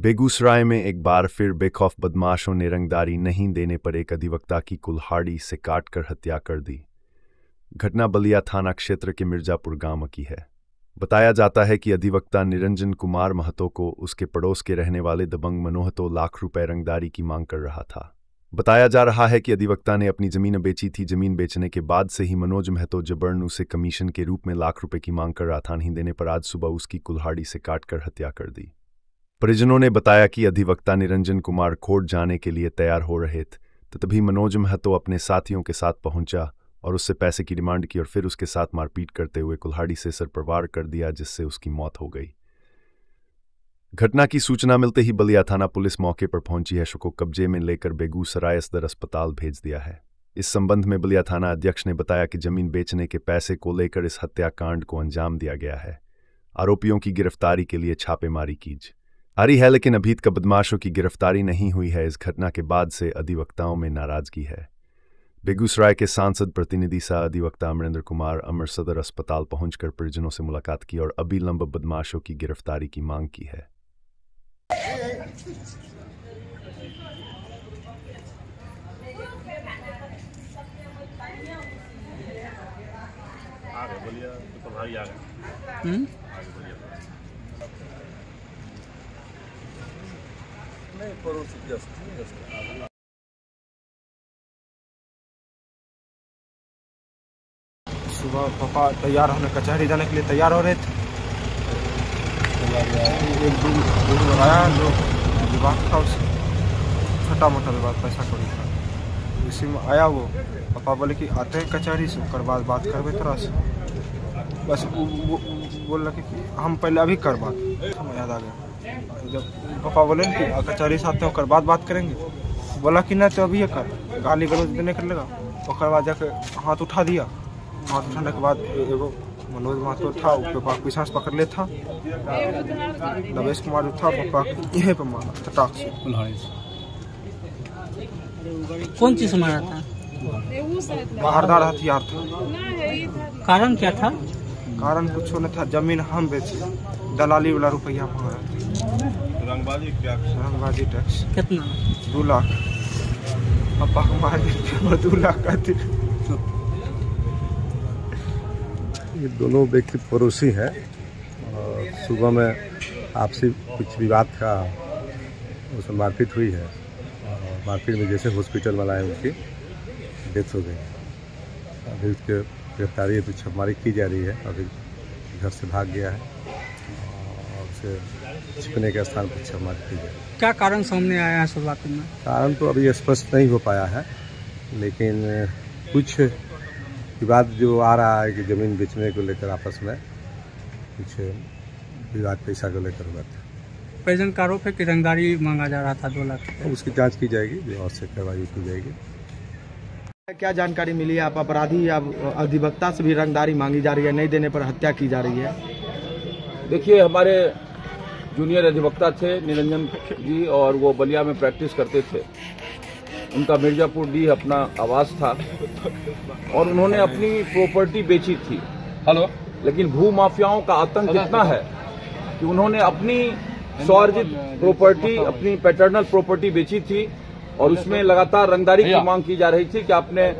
बेगूसराय में एक बार फिर बेखौफ बदमाशों ने रंगदारी नहीं देने पर एक अधिवक्ता की कुल्हाड़ी से काटकर हत्या कर दी। घटना बलिया थाना क्षेत्र के मिर्जापुर गांव की है। बताया जाता है कि अधिवक्ता निरंजन कुमार महतो को उसके पड़ोस के रहने वाले दबंग मनोहतो लाख रुपए रंगदारी की मांग कर रहा था। बताया जा रहा है कि अधिवक्ता ने अपनी जमीन बेची थी। जमीन बेचने के बाद से ही मनोज महतो जबरन उसे कमीशन के रूप में लाख रुपए की मांग कर रहा था। नहीं देने पर आज सुबह उसकी कुल्हाड़ी से काटकर हत्या कर दी। परिजनों ने बताया कि अधिवक्ता निरंजन कुमार कोर्ट जाने के लिए तैयार हो रहे थे, तभी मनोज महतो अपने साथियों के साथ पहुंचा और उससे पैसे की डिमांड की और फिर उसके साथ मारपीट करते हुए कुल्हाड़ी से सिर पर वार कर दिया, जिससे उसकी मौत हो गई। घटना की सूचना मिलते ही बलिया थाना पुलिस मौके पर पहुंची है। शव को कब्जे में लेकर बेगूसराय सदर अस्पताल भेज दिया है। इस संबंध में बलिया थाना अध्यक्ष ने बताया कि जमीन बेचने के पैसे को लेकर इस हत्याकांड को अंजाम दिया गया है। आरोपियों की गिरफ्तारी के लिए छापेमारी की जा रही है, लेकिन अभी तक बदमाशों की गिरफ्तारी नहीं हुई है। इस घटना के बाद से अधिवक्ताओं में नाराजगी है। बेगूसराय के सांसद प्रतिनिधि सह अधिवक्ता अमरेंद्र कुमार अमर सदर अस्पताल पहुंचकर परिजनों से मुलाकात की और अविलंब बदमाशों की गिरफ्तारी की मांग की है। सुबह पापा तैयार होने कचहरी जाने के लिए तैयार हो रहे थे। एक दूर आया जो विवाद था, उससे छोटा मोटा विवाद पैसा कौड़ी था, इसी में आया वो। पापा बोले कि आते हैं कचहरी से, उसके बाद बात करवे तरह से। बस वो बोल रहे कि हम पहले अभी कर बात, हमें याद आ गया। जब पापा बोले कि कचहरी से आते होकर बात करेंगे, बोला कि नहीं तो अभी ये कर, गाली गलौज देने कर लगा। उसके बाद जाके हाथ उठा दिया। हाथ उठाने के बाद एगो मनोज महतो था, पापा पीछा से पकड़ ले था। नवेश कुमार था, पापा यहीं पे मारा चटाक से। कौन चीज मारा था? धारदार हथियार था। कारण क्या था? कारण कुछ नहीं था, जमीन हम बेचे, दलाली वाला रुपया मांगा था। रंगबाजी टैक्स कितना? 2 लाख। पापा को मार दिया, 2 लाख का थी। ये दोनों व्यक्ति पड़ोसी हैं और सुबह में आपसी कुछ विवाद था, उसमें मारपीट हुई है और मारपीट में जैसे हॉस्पिटल में लाए उनकी डेथ हो गई। अभी उसके गिरफ्तारी तो छापेमारी की जा रही है। अभी घर से भाग गया है और उसे छिपने के स्थान पर छापेमारी की जाए। क्या कारण सामने आया है शुरुआत में? कारण तो अभी स्पष्ट नहीं हो पाया है, लेकिन कुछ विवाद जो आ रहा है कि जमीन बेचने को लेकर आपस में कुछ विवाद पैसा को लेकर हुआ था। परिजन का आरोप है कि रंगदारी मांगा जा रहा था 2 लाख। उसकी जांच की जाएगी, जो आवश्यक कार्रवाई की जाएगी। क्या जानकारी मिली है? आप अपराधी या अधिवक्ता से भी रंगदारी मांगी जा रही है, नहीं देने पर हत्या की जा रही है। देखिए, हमारे जूनियर अधिवक्ता थे निरंजन जी, और वो बलिया में प्रैक्टिस करते थे। उनका मिर्जापुर डी अपना आवास था और उन्होंने अपनी प्रॉपर्टी बेची थी। लेकिन भू माफियाओं का आतंक इतना है कि उन्होंने अपनी स्वार्जित प्रॉपर्टी, अपनी पैटर्नल प्रॉपर्टी बेची थी और उसमें लगातार रंगदारी की मांग की जा रही थी कि आपने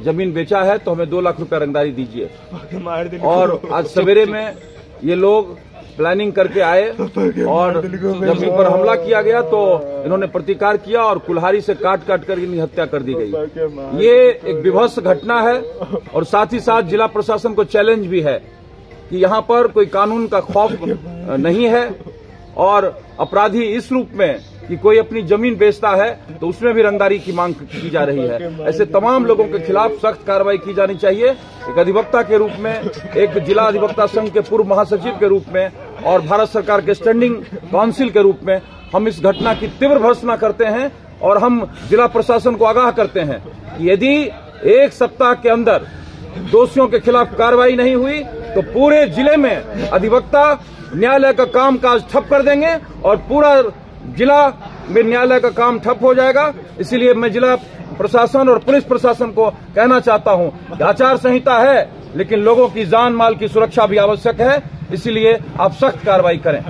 जमीन बेचा है तो हमें 2 लाख रुपया रंगदारी दीजिए। और आज सवेरे में ये लोग प्लानिंग करके आए और जमीन पर हमला किया गया तो इन्होंने प्रतिकार किया और कुल्हाड़ी से काट कर इनकी हत्या कर दी गई। ये एक विभत्स घटना है और साथ ही साथ जिला प्रशासन को चैलेंज भी है कि यहाँ पर कोई कानून का खौफ नहीं है और अपराधी इस रूप में कि कोई अपनी जमीन बेचता है तो उसमें भी रंगदारी की मांग की जा रही है। ऐसे तमाम लोगों के खिलाफ सख्त कार्रवाई की जानी चाहिए। एक अधिवक्ता के रूप में, एक जिला अधिवक्ता संघ के पूर्व महासचिव के रूप में और भारत सरकार के स्टैंडिंग काउंसिल के रूप में हम इस घटना की तीव्र भर्त्सना करते हैं और हम जिला प्रशासन को आगाह करते हैं कि यदि 1 सप्ताह के अंदर दोषियों के खिलाफ कार्रवाई नहीं हुई तो पूरे जिले में अधिवक्ता न्यायालय का कामकाज ठप कर देंगे और पूरा जिला में न्यायालय का काम ठप हो जाएगा। इसीलिए मैं जिला प्रशासन और पुलिस प्रशासन को कहना चाहता हूं कि आचार संहिता है, लेकिन लोगों की जान माल की सुरक्षा भी आवश्यक है। इसीलिए आप सख्त कार्रवाई करें।